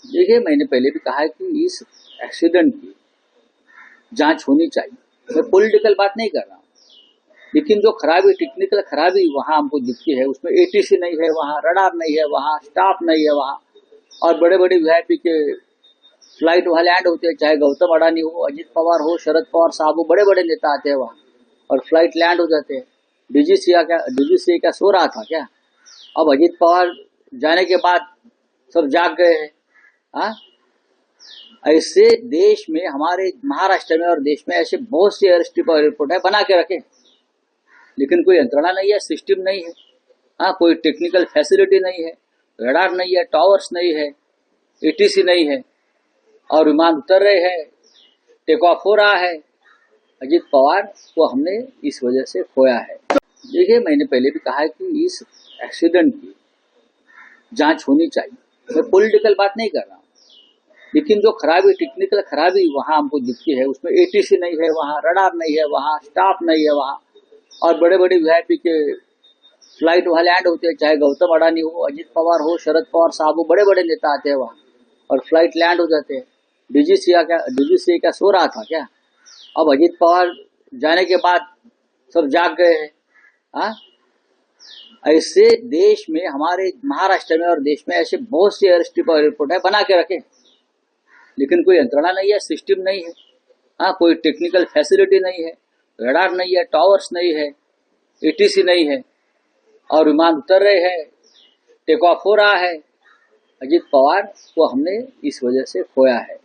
देखिए, मैंने पहले भी कहा है कि इस एक्सीडेंट की जांच होनी चाहिए। मैं पॉलिटिकल बात नहीं कर रहा हूँ, लेकिन जो खराबी, टेक्निकल खराबी वहाँ हमको दिखती है, उसमें एटीसी नहीं है, वहाँ रडार नहीं है, वहाँ स्टाफ नहीं है वहाँ, और बड़े बड़े वीआईपी के फ्लाइट वहाँ लैंड होते हैं, चाहे गौतम अडानी हो, अजित पवार हो, शरद पवार साहब हो, बड़े बड़े नेता आते हैं वहाँ और फ्लाइट लैंड हो जाते हैं। डीजीसीए क्या सो रहा था क्या? अब अजित पवार जाने के बाद सब जाग गए हैं। हाँ, ऐसे देश में, हमारे महाराष्ट्र में और देश में ऐसे बहुत से एयरपोर्ट है, बना के रखे, लेकिन कोई यंत्रणा नहीं है, सिस्टम नहीं है। हाँ, कोई टेक्निकल फैसिलिटी नहीं है, रडार नहीं है, टावर्स नहीं है, एटीसी नहीं है, और विमान उतर रहे हैं, टेक ऑफ हो रहा है। अजित पवार को हमने इस वजह से खोया है। देखिए, मैंने पहले भी कहा है कि इस एक्सीडेंट की जांच होनी चाहिए। मैं पॉलिटिकल बात नहीं कर रहा हूँ, लेकिन जो खराबी, टेक्निकल खराबी वहाँ हमको दिखती है, उसमें एटीसी नहीं है, वहाँ रडार नहीं है, वहाँ स्टाफ नहीं है वहाँ, और बड़े बड़े वीआईपी के फ्लाइट वहाँ लैंड होते हैं, चाहे गौतम अडानी हो, अजित पवार हो, शरद पवार साहब हो, बड़े बड़े नेता आते हैं वहाँ और फ्लाइट लैंड हो जाते हैं। डीजीसीए क्या सो रहा था क्या? अब अजित पवार जाने के बाद सब जाग गए हैं। हाँ, ऐसे देश में, हमारे महाराष्ट्र में और देश में ऐसे बहुत से एयरपोर्ट है, बना के रखे, लेकिन कोई यंत्रणा नहीं है, सिस्टम नहीं है। हाँ, कोई टेक्निकल फैसिलिटी नहीं है, रडार नहीं है, टावर्स नहीं है, एटीसी नहीं है, और विमान उतर रहे हैं, टेक ऑफ हो रहा है। अजित पवार को हमने इस वजह से खोया है।